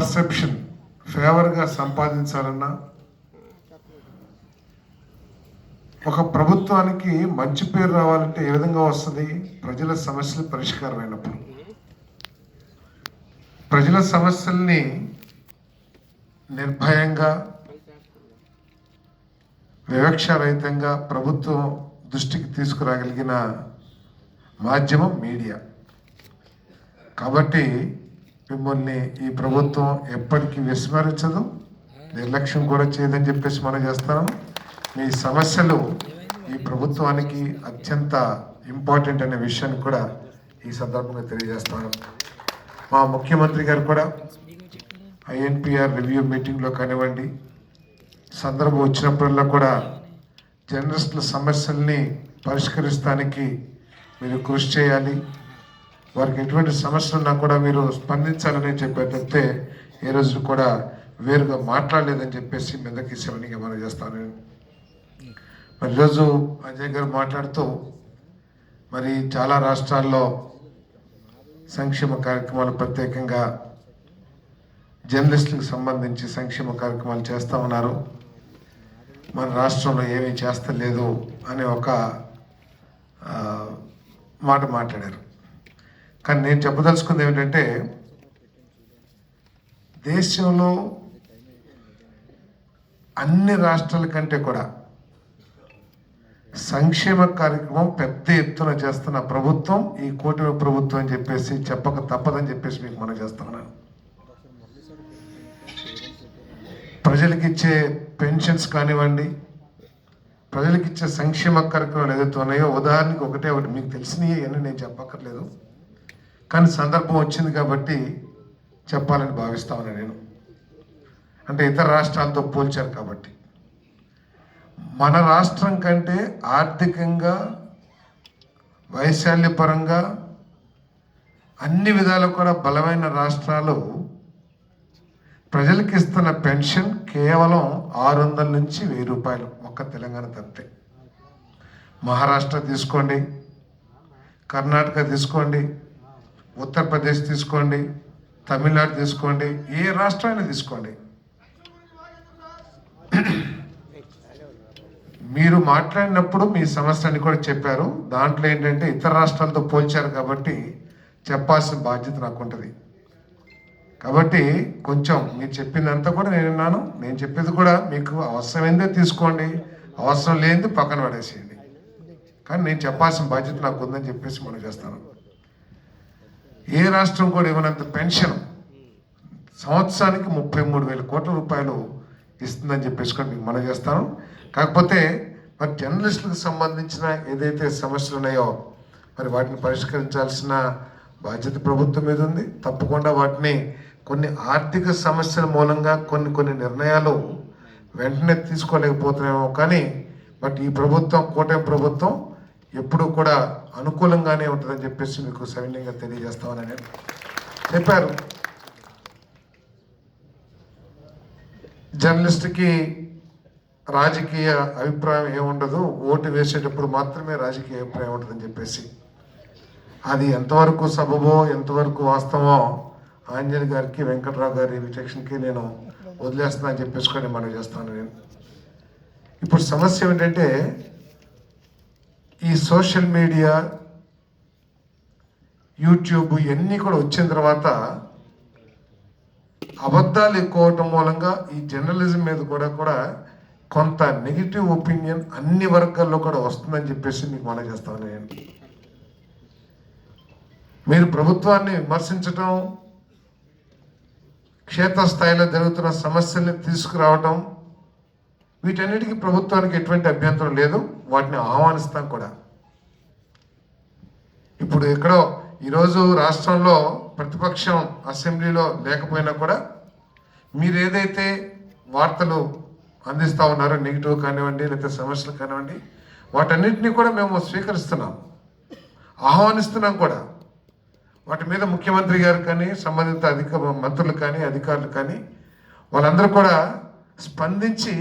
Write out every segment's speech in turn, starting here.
Perception ఫేవర్గా సంపాదించాలన్నా ఒక ప్రభుత్వానికి మంచి పేరు రావాలంటే ఏ విధంగా వస్తుంది? ప్రజల సమస్యలు పరిష్కారం అయినప్పుడు. ప్రజల సమస్యల్ని నిర్భయంగా వివక్షరహితంగా ప్రభుత్వం దృష్టికి తీసుకురాగలిగిన మాధ్యమం మీడియా. కాబట్టి మిమ్మల్ని ఈ ప్రభుత్వం ఎప్పటికీ విస్మరించదు, నిర్లక్ష్యం కూడా చేయదని చెప్పేసి మనం చేస్తాను. మీ సమస్యలు ఈ ప్రభుత్వానికి అత్యంత ఇంపార్టెంట్ అనే విషయాన్ని కూడా ఈ సందర్భంగా తెలియజేస్తాను. మా ముఖ్యమంత్రి గారు కూడా INPR రివ్యూ మీటింగ్లో కానివ్వండి, సందర్భం వచ్చినప్పుడల్లా కూడా జర్నలిస్టుల సమస్యల్ని పరిష్కరిస్తానికి మీరు కృషి చేయాలి, వారికి ఎటువంటి సమస్యలు ఉన్నా కూడా మీరు స్పందించాలని చెప్పారు తప్పితే ఏ రోజు కూడా వేరుగా మాట్లాడలేదని చెప్పేసి మీదకి శివనిగా మనం చేస్తాను. మరి ఈరోజు అజయ్ గారు మాట్లాడుతూ మరి చాలా రాష్ట్రాల్లో సంక్షేమ కార్యక్రమాలు, ప్రత్యేకంగా జర్నలిస్టులకు సంబంధించి సంక్షేమ కార్యక్రమాలు చేస్తూ ఉన్నారు, మన రాష్ట్రంలో ఏమీ చేస్తలేదు అనే ఒక మాట మాట్లాడారు. కానీ నేను చెప్పదలుచుకుంది ఏమిటంటే, దేశంలో అన్ని రాష్ట్రాల కంటే కూడా సంక్షేమ కార్యక్రమం పెద్ద ఎత్తున చేస్తున్న ప్రభుత్వం ఈ కూటమి ప్రభుత్వం అని చెప్పేసి చెప్పక తప్పదని చెప్పేసి మీకు మనం చేస్తున్నాను. ప్రజలకు ఇచ్చే పెన్షన్స్ కానివ్వండి, ప్రజలకు ఇచ్చే సంక్షేమ కార్యక్రమాలు ఏదైతే ఉన్నాయో, ఉదాహరణకి ఒకటి మీకు తెలిసినవి అని నేను చెప్పక్కర్లేదు, కానీ సందర్భం వచ్చింది కాబట్టి చెప్పాలని భావిస్తా ఉన్నా నేను. అంటే ఇతర రాష్ట్రాలతో పోల్చారు కాబట్టి. మన రాష్ట్రం కంటే ఆర్థికంగా, వైశాల్యపరంగా అన్ని విధాలు కూడా బలమైన రాష్ట్రాలు ప్రజలకు ఇస్తున్న పెన్షన్ కేవలం 600 నుంచి 1000 రూపాయలు, ఒక్క తెలంగాణ తప్పితే. మహారాష్ట్ర తీసుకోండి, కర్ణాటక తీసుకోండి, ఉత్తరప్రదేశ్ తీసుకోండి, తమిళనాడు తీసుకోండి, ఏ రాష్ట్రాన్ని తీసుకోండి, మీరు మాట్లాడినప్పుడు మీ సమస్యని కూడా చెప్పారు. దాంట్లో ఏంటంటే ఇతర రాష్ట్రాలతో పోల్చారు కాబట్టి చెప్పాల్సిన బాధ్యత నాకు ఉంటుంది. కాబట్టి కొంచెం మీరు చెప్పిందంతా కూడా నేను విన్నాను. నేను చెప్పేది కూడా మీకు అవసరమైందే తీసుకోండి, అవసరం లేనిది పక్కన పడేసేయండి. కానీ నేను చెప్పాల్సిన బాధ్యత నాకు ఉందని చెప్పేసి మనం చేస్తాను. ఏ రాష్ట్రం కూడా ఇవ్వనంత పెన్షన్ సంవత్సరానికి 33,000 కోట్ల రూపాయలు ఇస్తుందని చెప్పేసి కూడా మీకు మనం చేస్తాను. కాకపోతే మరి జర్నలిస్టులకు సంబంధించిన ఏదైతే సమస్యలు ఉన్నాయో మరి వాటిని పరిష్కరించాల్సిన బాధ్యత ప్రభుత్వం మీద ఉంది. తప్పకుండా వాటిని కొన్ని ఆర్థిక సమస్యల మూలంగా కొన్ని నిర్ణయాలు వెంటనే తీసుకోలేకపోతున్నామో, కానీ బట్ ఈ ప్రభుత్వం, కూటమి ప్రభుత్వం ఎప్పుడూ కూడా అనుకూలంగానే ఉంటుందని చెప్పేసి మీకు సవినయంగా తెలియజేస్తామని చెప్పారు. జర్నలిస్ట్కి రాజకీయ అభిప్రాయం ఏముండదు, ఓటు వేసేటప్పుడు మాత్రమే రాజకీయ అభిప్రాయం ఉంటుందని చెప్పేసి, అది ఎంతవరకు సబబో ఎంతవరకు వాస్తవమో ఆంజనేయ గారికి, వెంకట్రావు గారి విచక్షణకి నేను వదిలేస్తున్నా అని చెప్పేసుకొని మనం చేస్తాను. నేను ఇప్పుడు సమస్య ఏంటంటే, ఈ సోషల్ మీడియా, యూట్యూబ్ ఇవన్నీ కూడా వచ్చిన తర్వాత అబద్ధాలు ఎక్కువ అవటం మూలంగా ఈ జర్నలిజం మీద కూడా కొంత నెగిటివ్ ఒపీనియన్ అన్ని వర్గాల్లో కూడా వస్తుందని చెప్పేసి మీకు మనం చేస్తాను. నేను మీరు ప్రభుత్వాన్ని విమర్శించటం, క్షేత్రస్థాయిలో జరుగుతున్న సమస్యల్ని తీసుకురావటం, వీటన్నిటికీ ప్రభుత్వానికి ఎటువంటి అభ్యంతరం లేదు, వాటిని ఆహ్వానిస్తాం కూడా. ఇప్పుడు ఎక్కడో ఈరోజు రాష్ట్రంలో ప్రతిపక్షం అసెంబ్లీలో లేకపోయినా కూడా మీరు ఏదైతే వార్తలు అందిస్తూ ఉన్నారో, నెగిటివ్ కానివ్వండి లేకపోతే సమస్యలు కానివ్వండి, వాటన్నిటినీ కూడా మేము స్వీకరిస్తున్నాం, ఆహ్వానిస్తున్నాం కూడా. వాటి మీద ముఖ్యమంత్రి గారు కానీ, సంబంధిత మంత్రులు కానీ, అధికారులు కానీ వాళ్ళందరూ కూడా స్పందించి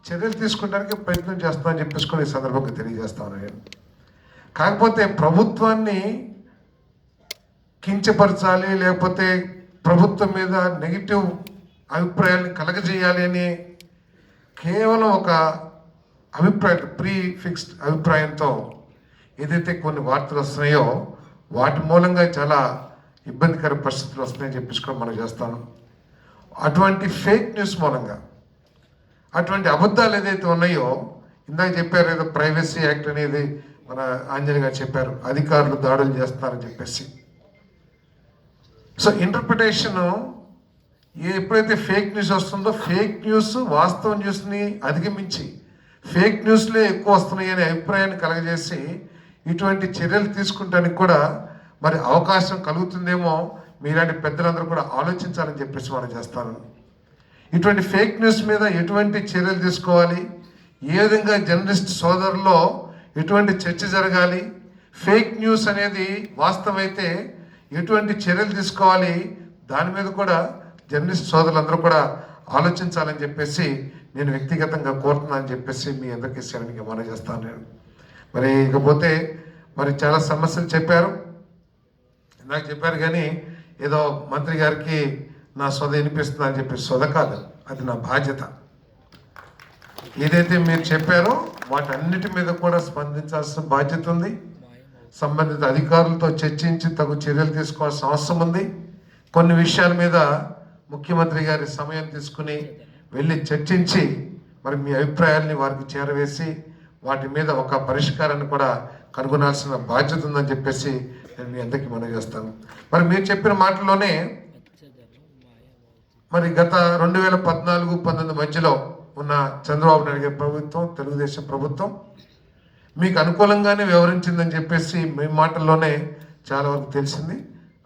చర్యలు తీసుకోవడానికి ప్రయత్నం చేస్తామని చెప్పేసుకొని ఈ సందర్భంగా తెలియజేస్తాను నేను. కాకపోతే ప్రభుత్వాన్ని కించపరచాలి, లేకపోతే ప్రభుత్వం మీద నెగిటివ్ అభిప్రాయాన్ని కలగజేయాలి అని కేవలం ఒక అభిప్రాయం ప్రీ ఫిక్స్డ్ అభిప్రాయంతో ఏదైతే కొన్ని వార్తలు వస్తున్నాయో వాటి మూలంగా చాలా ఇబ్బందికర పరిస్థితులు వస్తున్నాయని చెప్పేసి కూడా మనం చేస్తాను. అటువంటి ఫేక్ న్యూస్ మూలంగా అటువంటి అబద్ధాలు ఏదైతే ఉన్నాయో, ఇందాక చెప్పారు ఏదో ప్రైవసీ యాక్ట్ అనేది మన ఆంజనేయ గారు చెప్పారు, అధికారులు దాడులు చేస్తున్నారని చెప్పేసి. సో ఇంటర్ప్రిటేషను ఎప్పుడైతే ఫేక్ న్యూస్ వస్తుందో, ఫేక్ న్యూస్ వాస్తవ న్యూస్ని అధిగమించి ఫేక్ న్యూస్లే ఎక్కువ వస్తున్నాయి అనే అభిప్రాయాన్ని కలగజేసి ఇటువంటి చర్యలు తీసుకుంటానికి కూడా మరి అవకాశం కలుగుతుందేమో మీలాంటి పెద్దలందరూ కూడా ఆలోచించాలని చెప్పేసి మనం చేస్తాను. ఇటువంటి ఫేక్ న్యూస్ మీద ఎటువంటి చర్యలు తీసుకోవాలి, ఏ విధంగా జర్నలిస్ట్ సోదరుల్లో ఎటువంటి చర్చ జరగాలి, ఫేక్ న్యూస్ అనేది వాస్తవమైతే ఎటువంటి చర్యలు తీసుకోవాలి, దాని మీద కూడా జర్నలిస్ట్ సోదరులందరూ కూడా ఆలోచించాలని చెప్పేసి నేను వ్యక్తిగతంగా కోరుతున్నానని చెప్పేసి మీ అందరికీ శరణిగా మనం చేస్తాను నేను. మరి ఇకపోతే మరి చాలా సమస్యలు చెప్పారు, ఇందాక చెప్పారు, కానీ ఏదో మంత్రి గారికి నా సొద వినిపిస్తుందా అని చెప్పి సొద కాదు, అది నా బాధ్యత. ఏదైతే మీరు చెప్పారో వాటన్నిటి మీద కూడా స్పందించాల్సిన బాధ్యత ఉంది. సంబంధిత అధికారులతో చర్చించి తగు చర్యలు తీసుకోవాల్సిన అవసరం ఉంది. కొన్ని విషయాల మీద ముఖ్యమంత్రి గారి సమయం తీసుకుని వెళ్ళి చర్చించి మరి మీ అభిప్రాయాల్ని వారికి చేరవేసి వాటి మీద ఒక పరిష్కారాన్ని కూడా కనుగొనాల్సిన బాధ్యత ఉందని చెప్పేసి నేను మీ అందరికీ మనవి చేస్తాను. మరి మీరు చెప్పిన మాటల్లోనే మరి గత 2014-19 మధ్యలో ఉన్న చంద్రబాబు నాయుడు గారి ప్రభుత్వం, తెలుగుదేశం ప్రభుత్వం మీకు అనుకూలంగానే వ్యవహరించిందని చెప్పేసి మీ మాటల్లోనే చాలా వరకు తెలిసింది.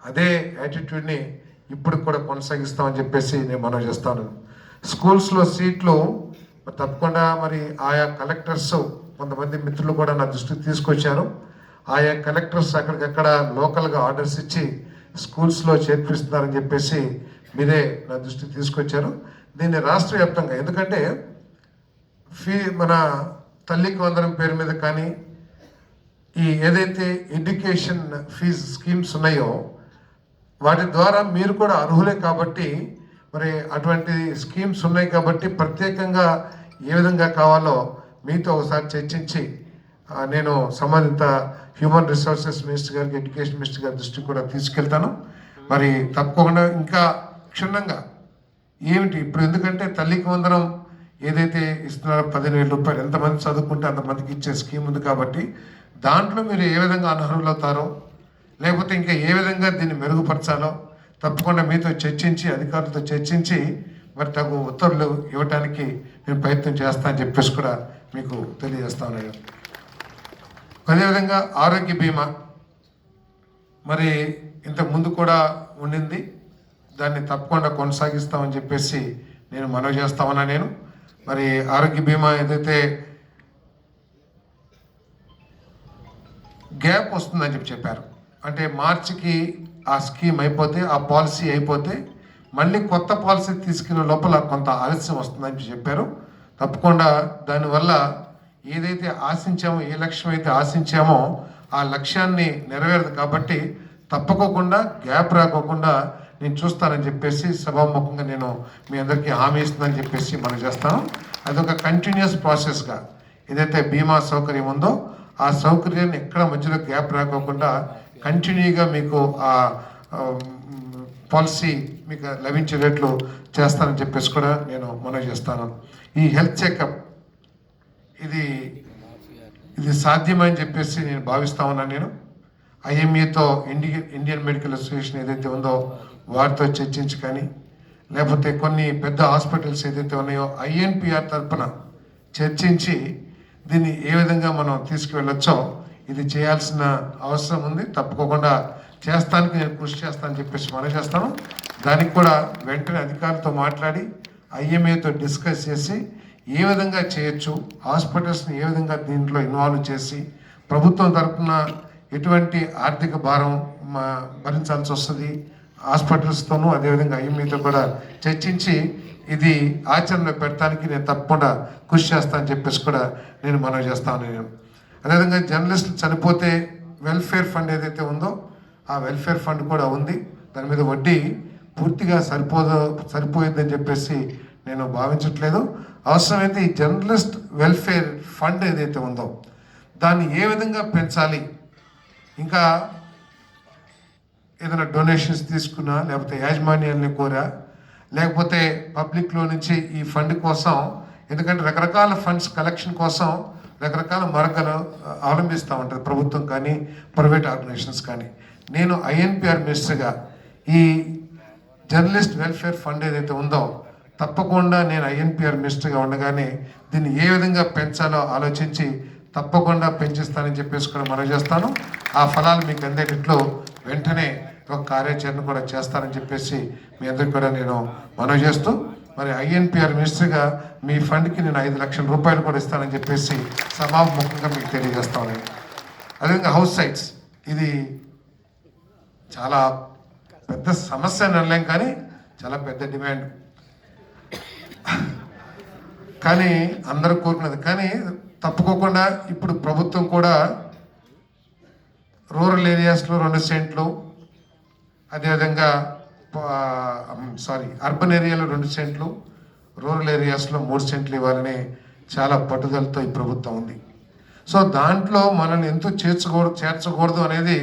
అదే యాటిట్యూడ్ని ఇప్పుడు కూడా కొనసాగిస్తామని చెప్పేసి నేను మనవి చేస్తాను. స్కూల్స్లో సీట్లు తప్పకుండా మరి ఆయా కలెక్టర్స్, కొంతమంది మిత్రులు కూడా నా దృష్టికి తీసుకొచ్చారు. ఆయా కలెక్టర్స్ అక్కడికక్కడ లోకల్గా ఆర్డర్స్ ఇచ్చి స్కూల్స్లో చేర్పిస్తున్నారని చెప్పేసి మీరే నా దృష్టికి తీసుకొచ్చారు. దీన్ని రాష్ట్ర వ్యాప్తంగా, ఎందుకంటే మన తల్లికి వందనం పేరు మీద కానీ ఈ ఏదైతే ఎడ్యుకేషన్ ఫీజు స్కీమ్స్ ఉన్నాయో వాటి ద్వారా మీరు కూడా అర్హులే కాబట్టి మరి అటువంటి స్కీమ్స్ ఉన్నాయి కాబట్టి ప్రత్యేకంగా ఏ విధంగా కావాలో మీతో ఒకసారి చర్చించి నేను సంబంధిత హ్యూమన్ రిసోర్సెస్ మినిస్టర్ గారికి, ఎడ్యుకేషన్ మినిస్టర్ గారి దృష్టికి కూడా తీసుకెళ్తాను. మరి తప్పకుండా ఇంకా క్షుణ్ణంగా ఏమిటి ఇప్పుడు, ఎందుకంటే తల్లికి వందనం ఏదైతే ఇస్తున్నారో 15,000 రూపాయలు ఎంతమంది చదువుకుంటే అంతమందికి ఇచ్చే స్కీమ్ ఉంది కాబట్టి దాంట్లో మీరు ఏ విధంగా అనర్హులవుతారో లేకపోతే ఇంకా ఏ విధంగా దీన్ని మెరుగుపరచాలో తప్పకుండా మీతో చర్చించి, అధికారులతో చర్చించి మరి తగు ఉత్తర్వులు ఇవ్వడానికి నేను ప్రయత్నం చేస్తానని చెప్పేసి కూడా మీకు తెలియజేస్తాను. అదేవిధంగా ఆరోగ్య బీమా మరి ఇంతకు ముందు కూడా ఉండింది, దాన్ని తప్పకుండా కొనసాగిస్తామని చెప్పేసి నేను మనవి చేస్తామన్నా. నేను మరి ఆరోగ్య బీమా ఏదైతే గ్యాప్ వస్తుందని చెప్పారు, అంటే మార్చికి ఆ స్కీమ్ అయిపోతే, ఆ పాలసీ అయిపోతే మళ్ళీ కొత్త పాలసీ తీసుకునే లోపల కొంత ఆలస్యం వస్తుందని చెప్పారు. తప్పకుండా దానివల్ల ఏదైతే ఆశించామో, ఏ లక్ష్యం అయితే ఆశించామో ఆ లక్ష్యాన్ని నెరవేరదు కాబట్టి తప్పకోకుండా గ్యాప్ రాకోకుండా నేను చూస్తానని చెప్పేసి సభాముఖంగా నేను మీ అందరికీ హామీ ఇస్తుందని చెప్పేసి మనం చేస్తాను. అదొక కంటిన్యూస్ ప్రాసెస్గా ఏదైతే బీమా సౌకర్యం ఉందో ఆ సౌకర్యాన్ని ఎక్కడ మధ్యలో గ్యాప్ రాకోకుండా కంటిన్యూగా మీకు ఆ పాలసీ మీకు లభించేటట్లు చేస్తానని చెప్పేసి కూడా నేను మనవి చేస్తాను. ఈ హెల్త్ చెకప్ ఇది సాధ్యమని చెప్పేసి నేను భావిస్తా ఉన్నాను. నేను ఐఎంఏతో ఇండియన్ మెడికల్ అసోసియేషన్ ఏదైతే ఉందో వారితో చర్చించి కానీ లేకపోతే కొన్ని పెద్ద హాస్పిటల్స్ ఏదైతే ఉన్నాయో ఐఎన్పిఆర్ తరఫున చర్చించి దీన్ని ఏ విధంగా మనం తీసుకువెళ్ళొచ్చో ఇది చేయాల్సిన అవసరం ఉంది. తప్పకుండా చేస్తానికి నేను కృషి చేస్తానని చెప్పేసి మనం చేస్తాను. దానికి కూడా వెంటనే అధికారులతో మాట్లాడి ఐఎంఏతో డిస్కస్ చేసి ఏ విధంగా చేయొచ్చు, హాస్పిటల్స్ని ఏ విధంగా దీంట్లో ఇన్వాల్వ్ చేసి ప్రభుత్వం తరఫున ఎటువంటి ఆర్థిక భారం భరించాల్సి వస్తుంది హాస్పిటల్స్తోనూ, అదేవిధంగా ఐఎంఏతో కూడా చర్చించి ఇది ఆచరణలో పెట్టడానికి నేను తప్పకుండా కృషి చేస్తానని చెప్పేసి కూడా నేను మనవి చేస్తాను. అదేవిధంగా జర్నలిస్టులు చనిపోతే వెల్ఫేర్ ఫండ్ ఏదైతే ఉందో ఆ వెల్ఫేర్ ఫండ్ కూడా ఉంది. దాని మీద వడ్డీ పూర్తిగా సరిపోయిందని చెప్పేసి నేను భావించట్లేదు. అవసరమైతే ఈ జర్నలిస్ట్ వెల్ఫేర్ ఫండ్ ఏదైతే ఉందో దాన్ని ఏ విధంగా పెంచాలి, ఇంకా ఏదైనా డొనేషన్స్ తీసుకున్నా, లేకపోతే యాజమాన్యాన్ని కోరా, లేకపోతే పబ్లిక్లో నుంచి ఈ ఫండ్ కోసం, ఎందుకంటే రకరకాల ఫండ్స్ కలెక్షన్ కోసం రకరకాల మార్గాలు అవలంబిస్తూ ఉంటుంది ప్రభుత్వం కానీ ప్రైవేట్ ఆర్గనైజేషన్స్ కానీ. నేను ఐఎన్పిఆర్ మినిస్టర్గా ఈ జర్నలిస్ట్ వెల్ఫేర్ ఫండ్ ఏదైతే ఉందో తప్పకుండా నేను ఐఎన్పిఆర్ మినిస్టర్గా ఉండగానే దీన్ని ఏ విధంగా పెంచాలో ఆలోచించి తప్పకుండా పెంచిస్తానని చెప్పేసి కూడా మనం చేస్తాను. ఆ ఫలాలు మీకు అందేటిట్లో వెంటనే ఒక కార్యాచరణ కూడా చేస్తానని చెప్పేసి మీ అందరికీ కూడా నేను మనవి చేస్తూ, మరి ఐఎన్పిఆర్ మినిస్టర్గా మీ ఫండ్కి నేను 5 లక్షల రూపాయలు కూడా ఇస్తానని చెప్పేసి సభాముఖంగా మీకు తెలియజేస్తాను. అదేవిధంగా హౌస్ సైట్స్, ఇది చాలా పెద్ద సమస్య అని అనలేం, కానీ చాలా పెద్ద డిమాండ్, కానీ అందరూ కోరుకున్నది. కానీ తప్పుకోకుండా ఇప్పుడు ప్రభుత్వం కూడా రూరల్ ఏరియాస్లో 2 సెంట్లు, అదేవిధంగా అర్బన్ ఏరియాలో 2 సెంట్లు, రూరల్ ఏరియాస్లో 3 సెంట్లు ఇవ్వాలని చాలా పట్టుదలతో ఈ ప్రభుత్వం ఉంది. సో దాంట్లో మనల్ని ఎంతో చేర్చకూడదు అనేది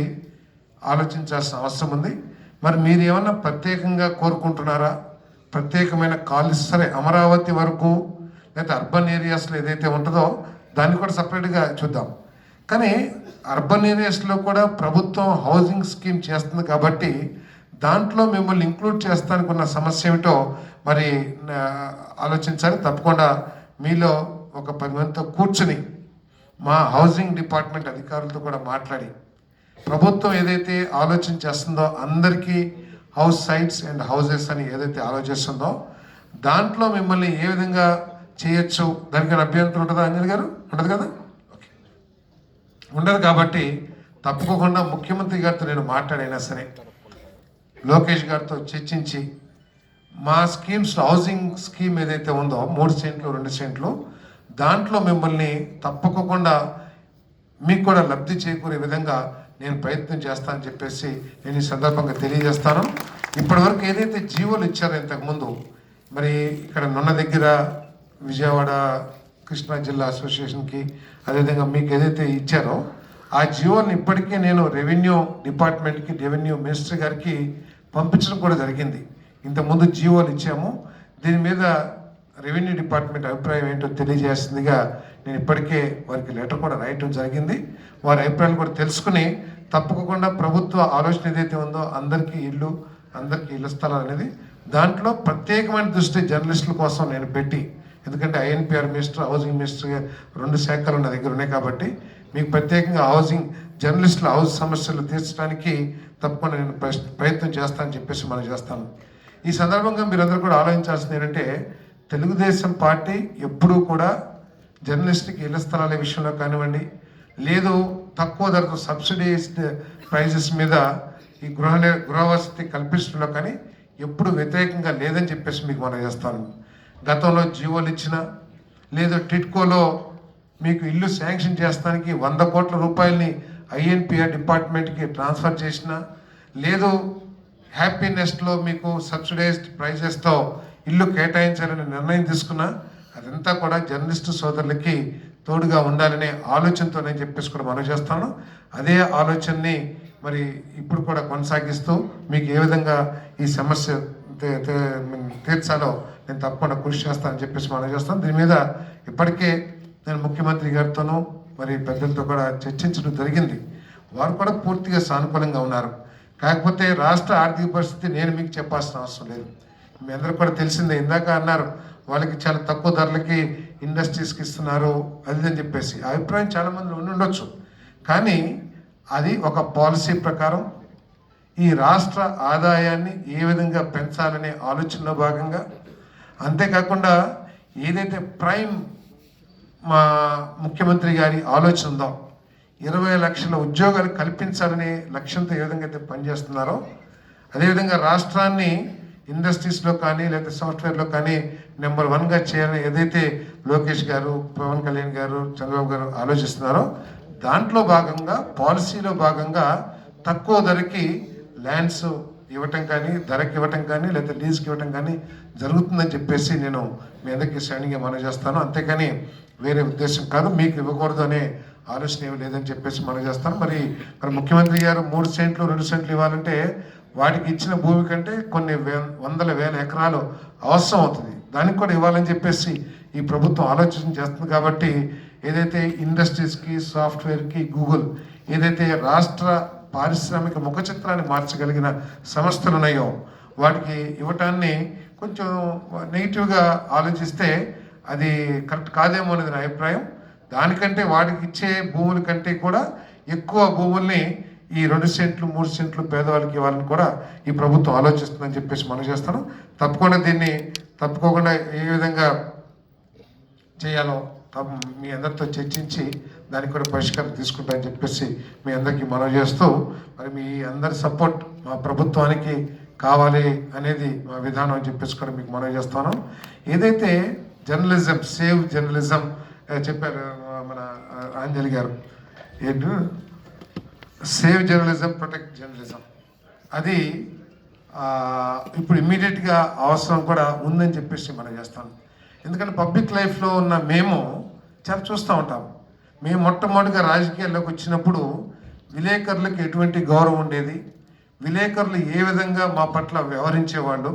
ఆలోచించాల్సిన అవసరం ఉంది. మరి మీరు ఏమన్నా ప్రత్యేకంగా కోరుకుంటున్నారా? ప్రత్యేకమైన కాలేజ్, సరే అమరావతి వరకు లేదా అర్బన్ ఏరియాస్లో ఏదైతే ఉంటుందో దాన్ని కూడా సపరేట్గా చూద్దాం. కానీ అర్బన్ ఏరియాస్లో కూడా ప్రభుత్వం హౌసింగ్ స్కీమ్ చేస్తుంది కాబట్టి దాంట్లో మిమ్మల్ని ఇంక్లూడ్ చేస్తానికి ఉన్న సమస్య ఏమిటో మరి ఆలోచించాలి. తప్పకుండా మీలో ఒక 10 మందితో కూర్చుని మా హౌసింగ్ డిపార్ట్మెంట్ అధికారులతో కూడా మాట్లాడి ప్రభుత్వం ఏదైతే ఆలోచన చేస్తుందో అందరికీ హౌస్ సైట్స్ అండ్ హౌసెస్ అని ఏదైతే ఆలోచిస్తుందో దాంట్లో మిమ్మల్ని ఏ విధంగా చేయొచ్చు, దానికి అభ్యంతరం ఉంటుందా అంజలి గారు? ఉండదు కదా? ఓకే, ఉండదు. కాబట్టి తప్పకుండా ముఖ్యమంత్రి గారితో నేను మాట్లాడైనా సరే లోకేష్ గారితో చర్చించి మా స్కీమ్స్లో హౌసింగ్ స్కీమ్ ఏదైతే ఉందో 3 సెంట్లు 2 సెంట్లు దాంట్లో మిమ్మల్ని తప్పకుండా మీకు కూడా లబ్ధి చేకూరే విధంగా నేను ప్రయత్నం చేస్తానని చెప్పేసి నేను ఈ సందర్భంగా తెలియజేస్తాను. ఇప్పటివరకు ఏదైతే జీవోలు ఇచ్చారో ఇంతకుముందు, మరి ఇక్కడ నున్న దగ్గర విజయవాడ కృష్ణా జిల్లా అసోసియేషన్కి, అదేవిధంగా మీకు ఏదైతే ఇచ్చారో ఆ జీవోని ఇప్పటికే నేను రెవెన్యూ డిపార్ట్మెంట్కి, రెవెన్యూ మినిస్టర్ గారికి పంపించడం కూడా జరిగింది. ఇంతకుముందు జీవోలు ఇచ్చాము, దీని మీద రెవెన్యూ డిపార్ట్మెంట్ అభిప్రాయం ఏంటో తెలియజేస్తుందిగా నేను ఇప్పటికే వారికి లెటర్ కూడా రాయటం జరిగింది. వారి అభిప్రాయాలు కూడా తెలుసుకుని తప్పకుండా ప్రభుత్వ ఆలోచన ఏదైతే ఉందో అందరికీ ఇళ్ళ స్థలాలు అనేది దాంట్లో ప్రత్యేకమైన దృష్టి జర్నలిస్టుల కోసం నేను పెట్టి, ఎందుకంటే ఐఎన్పిఆర్ మినిస్టర్, హౌసింగ్ మినిస్టర్ 2 శాఖలు నా దగ్గర ఉన్నాయి కాబట్టి మీకు ప్రత్యేకంగా జర్నలిస్టుల హౌస్ సమస్యలు తీర్చడానికి తప్పకుండా నేను ప్రయత్నం చేస్తానని చెప్పేసి మనం చేస్తాను. ఈ సందర్భంగా మీరందరూ కూడా ఆలోచించాల్సింది ఏంటంటే తెలుగుదేశం పార్టీ ఎప్పుడూ కూడా జర్నలిస్ట్కి ఇళ్ల స్థలాల విషయంలో కానివ్వండి, లేదు తక్కువ ధరతో సబ్సిడైజ్డ్ ప్రైజెస్ మీద ఈ గృహవసతి కల్పించడంలో కానీ ఎప్పుడు వ్యతిరేకంగా లేదని చెప్పేసి మీకు మనం చేస్తాను. గతంలో జీవోలు ఇచ్చిన, లేదు టిట్కోలో మీకు ఇల్లు శాంక్షన్ చేస్తానికి 100 కోట్ల రూపాయలని ఐఎన్పిఆర్ డిపార్ట్మెంట్కి ట్రాన్స్ఫర్ చేసిన, లేదు హ్యాపీనెస్ట్లో మీకు సబ్సిడైజ్డ్ ప్రైజెస్తో ఇల్లు కేటాయించాలని నిర్ణయం తీసుకున్నా, అదంతా కూడా జర్నలిస్టు సోదరులకి తోడుగా ఉండాలనే ఆలోచనతో నేను చెప్పేసి కూడా మనం చేస్తాను. అదే ఆలోచనని మరి ఇప్పుడు కూడా కొనసాగిస్తూ మీకు ఏ విధంగా ఈ సమస్య తీర్చాలో నేను తప్పకుండా కృషి చేస్తానని చెప్పేసి మనం చేస్తాను. దీని మీద ఇప్పటికే నేను ముఖ్యమంత్రి గారితోనూ మరి పెద్దలతో కూడా చర్చించడం జరిగింది. వారు కూడా పూర్తిగా సానుకూలంగా ఉన్నారు. కాకపోతే రాష్ట్ర ఆర్థిక పరిస్థితి నేను మీకు చెప్పాల్సిన అవసరం లేదు, మీ అందరూ కూడా తెలిసిందే. ఇందాక అన్నారు వాళ్ళకి చాలా తక్కువ ధరలకి ఇండస్ట్రీస్కి ఇస్తున్నారు అది అని చెప్పేసి అభిప్రాయం చాలామంది ఉండొచ్చు. కానీ అది ఒక పాలసీ ప్రకారం ఈ రాష్ట్ర ఆదాయాన్ని ఏ విధంగా పెంచాలనే ఆలోచనలో భాగంగా, అంతేకాకుండా ఏదైతే ప్రైమ్ మా ముఖ్యమంత్రి గారి ఆలోచన ఉందో 20 లక్షల ఉద్యోగాలు కల్పించాలనే లక్ష్యంతో ఏ విధంగా అయితే పనిచేస్తున్నారో, అదేవిధంగా రాష్ట్రాన్ని ఇండస్ట్రీస్లో కానీ లేదా సాఫ్ట్వేర్లో కానీ నెంబర్ 1గా చేయాలని ఏదైతే లోకేష్ గారు, పవన్ కళ్యాణ్ గారు, చంద్రబాబు గారు ఆలోచిస్తున్నారో దాంట్లో భాగంగా, పాలసీలో భాగంగా తక్కువ ధరకి ల్యాండ్స్ ఇవ్వటం కానీ, ధరకి ఇవ్వటం కానీ, లేదా లీజ్కి ఇవ్వటం కానీ జరుగుతుందని చెప్పేసి నేను మీ అందరికీ శ్రేణిగా మనవి చేస్తాను. అంతేకాని వేరే ఉద్దేశం కాదు, మీకు ఇవ్వకూడదు అనే ఆలోచన ఏమి లేదని చెప్పేసి మనం చేస్తాను. మరి ముఖ్యమంత్రి గారు 3 సెంట్లు 2 సెంట్లు ఇవ్వాలంటే వాటికి ఇచ్చిన భూమి కంటే కొన్ని వందల వేల ఎకరాలు అవసరం అవుతుంది. దానికి కూడా ఇవ్వాలని చెప్పేసి ఈ ప్రభుత్వం ఆలోచన చేస్తుంది. కాబట్టి ఏదైతే ఇండస్ట్రీస్కి, సాఫ్ట్వేర్కి, గూగుల్ ఏదైతే రాష్ట్ర పారిశ్రామిక ముఖ చిత్రాన్ని మార్చగలిగిన సంస్థలు ఉన్నాయో వాటికి ఇవ్వటాన్ని కొంచెం నెగిటివ్గా ఆలోచిస్తే అది కరెక్ట్ కాదేమో అనేది నా అభిప్రాయం. దానికంటే వాటికి ఇచ్చే భూముల కంటే కూడా ఎక్కువ భూముల్ని ఈ 2 సెంట్లు 3 సెంట్లు పేదవాళ్ళకి ఇవ్వాలని కూడా ఈ ప్రభుత్వం ఆలోచిస్తుందని చెప్పేసి మనం చేస్తాను. తప్పకోకుండా ఏ విధంగా చేయాలో మీ అందరితో చర్చించి దానికి కూడా పరిష్కారం తీసుకుంటామని చెప్పేసి మీ అందరికీ మనవి చేస్తూ, మరి మీ అందరి సపోర్ట్ మా ప్రభుత్వానికి కావాలి అనేది మా విధానం అని చెప్పేసి కూడా మీకు మనవి చేస్తాను. ఏదైతే జర్నలిజం, సేవ్ జర్నలిజం చెప్పారు మన అంజలి గారు, ఏంటి సేవ్ జర్నలిజం, ప్రొటెక్ట్ జర్నలిజం, అది ఇప్పుడు ఇమ్మీడియట్గా అవసరం కూడా ఉందని చెప్పేసి మనం చేస్తాను. ఎందుకంటే పబ్లిక్ లైఫ్లో ఉన్న మేము చాలా చూస్తూ ఉంటాం. మేము మొట్టమొదటిగా రాజకీయాల్లోకి వచ్చినప్పుడు విలేకరులకు ఎటువంటి గౌరవం ఉండేది, విలేకరులు ఏ విధంగా మా పట్ల వ్యవహరించేవాళ్ళు,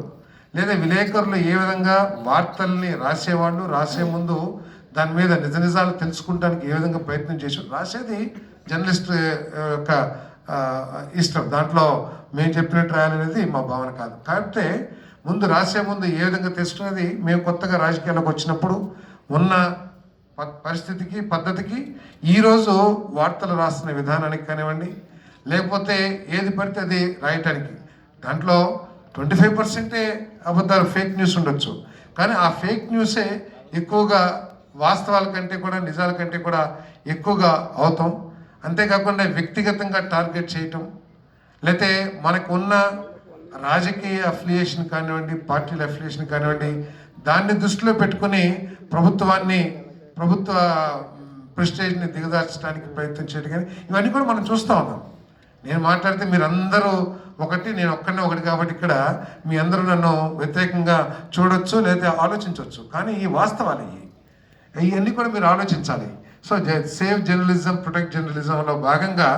లేదా విలేకరులు ఏ విధంగా వార్తల్ని రాసేవాళ్ళు, రాసే ముందు దాని మీద నిజాలు తెలుసుకుంటానికి ఏ విధంగా ప్రయత్నం చేసేవాళ్ళు. రాసేది జర్నలిస్ట్ యొక్క ఇష్టం, దాంట్లో మేము చెప్పినట్టు రాయాలనేది మా భావన కాదు. కాబట్టి ముందు రాసే ముందు ఏ విధంగా తెలుసుకునేది మేము కొత్తగా రాజకీయాల్లోకి వచ్చినప్పుడు ఉన్న పరిస్థితికి, పద్ధతికి, ఈరోజు వార్తలు రాస్తున్న విధానానికి కానివ్వండి, లేకపోతే ఏది పడితే అది రాయటానికి, దాంట్లో 25% అబద్ధాలు, ఫేక్ న్యూస్ ఉండొచ్చు. కానీ ఆ ఫేక్ న్యూసే ఎక్కువగా వాస్తవాల కంటే కూడా, నిజాల కంటే కూడా ఎక్కువగా అవుతాం. అంతేకాకుండా వ్యక్తిగతంగా టార్గెట్ చేయటం, లేకపోతే మనకు ఉన్న రాజకీయ అఫిలియేషన్ కానివ్వండి, పార్టీల అఫిలియేషన్ కానివ్వండి, దాన్ని దృష్టిలో పెట్టుకుని ప్రభుత్వ ప్రెస్టేజ్ని దిగదార్చడానికి ప్రయత్నం చేయడం కానీ ఇవన్నీ కూడా మనం చూస్తూ ఉన్నాం. నేను మాట్లాడితే మీరందరూ ఒకటి, నేను ఒక్కనే ఒకటి, కాబట్టి ఇక్కడ మీ అందరూ నన్ను వ్యతిరేకంగా చూడొచ్చు లేదా ఆలోచించవచ్చు. కానీ ఈ వాస్తవాలు ఇవన్నీ కూడా మీరు ఆలోచించాలి. సో సేవ్ జర్నలిజం, ప్రొటెక్ట్ జర్నలిజంలో భాగంగా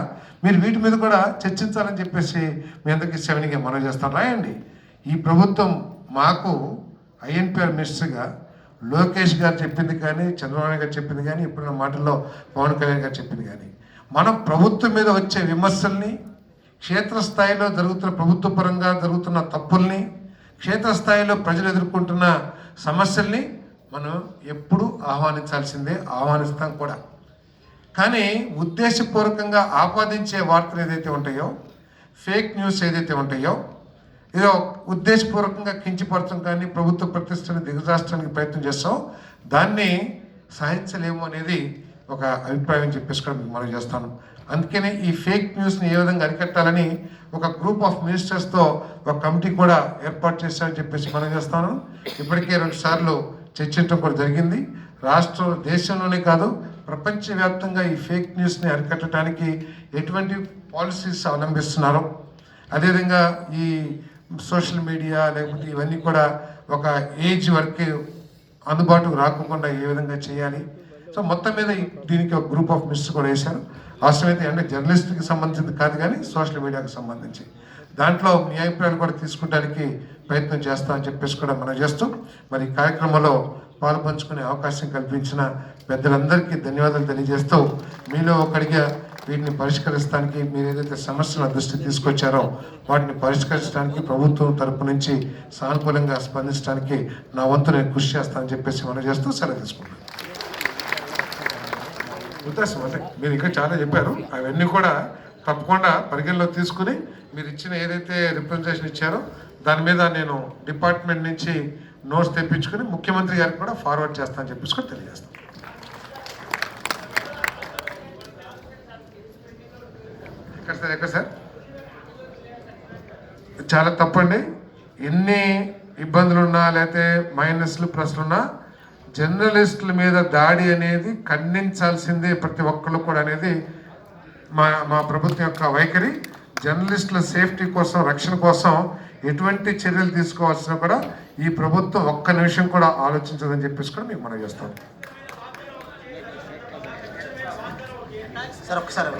మీరు వీటి మీద కూడా చర్చించాలని చెప్పేసి మీ అందరికీ సెవెన్గా మనం చేస్తాం. రాయండి. ఈ ప్రభుత్వం మాకు ఐఎన్పిఆర్ మినిస్టర్గా లోకేష్ గారు చెప్పింది కానీ, చంద్రబాబు గారు చెప్పింది కానీ, ఇప్పుడున్న మాటల్లో పవన్ కళ్యాణ్ గారు చెప్పింది కానీ, మనం ప్రభుత్వం మీద వచ్చే విమర్శల్ని, క్షేత్రస్థాయిలో జరుగుతున్న ప్రభుత్వ పరంగా జరుగుతున్న తప్పుల్ని, క్షేత్రస్థాయిలో ప్రజలు ఎదుర్కొంటున్న సమస్యల్ని మనం ఎప్పుడూ ఆహ్వానించాల్సిందే, ఆహ్వానిస్తాం కూడా. కానీ ఉద్దేశపూర్వకంగా ఆపాదించే వార్తలు ఏదైతే ఉంటాయో, ఫేక్ న్యూస్ ఏదైతే ఉంటాయో, ఏదో ఉద్దేశపూర్వకంగా కించపరచడం కానీ, ప్రభుత్వ ప్రతిష్టని దిగజార్చడానికి ప్రయత్నం చేస్తాం, దాన్ని సహించలేము అనేది ఒక అభిప్రాయం చెప్పేసి కూడా మీకు మనం చేస్తాను. అందుకనే ఈ ఫేక్ న్యూస్ని ఏ విధంగా అరికట్టాలని ఒక గ్రూప్ ఆఫ్ మినిస్టర్స్తో ఒక కమిటీ కూడా ఏర్పాటు చేశామని చెప్పేసి మనం చేస్తాను. ఇప్పటికే 2 సార్లు చర్చించడం కూడా జరిగింది. దేశంలోనే కాదు, ప్రపంచవ్యాప్తంగా ఈ ఫేక్ న్యూస్ని అరికట్టడానికి ఎటువంటి పాలసీస్ అవలంబిస్తున్నారో, అదేవిధంగా ఈ సోషల్ మీడియా లేకపోతే ఇవన్నీ కూడా ఒక ఏజ్ వరకు అందుబాటుకు రాకుండా ఏ విధంగా చేయాలి. సో మొత్తం మీద దీనికి ఒక గ్రూప్ ఆఫ్ మినిస్టర్స్ కూడా వేశారు. అవసరమైతే అంటే జర్నలిస్ట్కి సంబంధించింది కాదు కానీ సోషల్ మీడియాకి సంబంధించి దాంట్లో మీ అభిప్రాయాలు కూడా తీసుకుంటానికి ప్రయత్నం చేస్తామని చెప్పేసి కూడా మనం చేస్తూ, మరి కార్యక్రమంలో పాల్పంచుకునే అవకాశం కల్పించిన పెద్దలందరికీ ధన్యవాదాలు తెలియజేస్తూ, మీలో ఒకడిగా వీటిని పరిష్కరించడానికి మీరు ఏదైతే సమస్యల దృష్టి తీసుకొచ్చారో వాటిని పరిష్కరించడానికి ప్రభుత్వం తరపు నుంచి సానుకూలంగా స్పందించడానికి నా వంతు నేను కృషి చేస్తానని చెప్పేసి మనం చేస్తూ సెలవు తీసుకుంటాను. ఉద్దేశం అంటే మీరు ఇంకా చాలా చెప్పారు, అవన్నీ కూడా తప్పకుండా పరిగణలో తీసుకుని మీరు ఇచ్చిన ఏదైతే రిప్రజెంటేషన్ ఇచ్చారో దాని మీద నేను డిపార్ట్మెంట్ నుంచి నోట్స్ తెప్పించుకుని ముఖ్యమంత్రి గారికి కూడా ఫార్వర్డ్ చేస్తానని చెప్పేసి కూడా తెలియజేస్తాను. ఎక్కడ సార్ చాలా తప్పండి. ఎన్ని ఇబ్బందులున్నా లేకపోతే మైనస్లు ప్లస్లున్నా జర్నలిస్టుల మీద దాడి అనేది ఖండించాల్సిందే ప్రతి ఒక్కళ్ళు కూడా అనేది మా ప్రభుత్వం యొక్క వైఖరి. జర్నలిస్టుల సేఫ్టీ కోసం, రక్షణ కోసం ఎటువంటి చర్యలు తీసుకోవాల్సిన కూడా ఈ ప్రభుత్వం ఒక్క నిమిషం కూడా ఆలోచించదని చెప్పేసి కూడా మీకు మనం చేస్తాం. సార్ ఒకసారి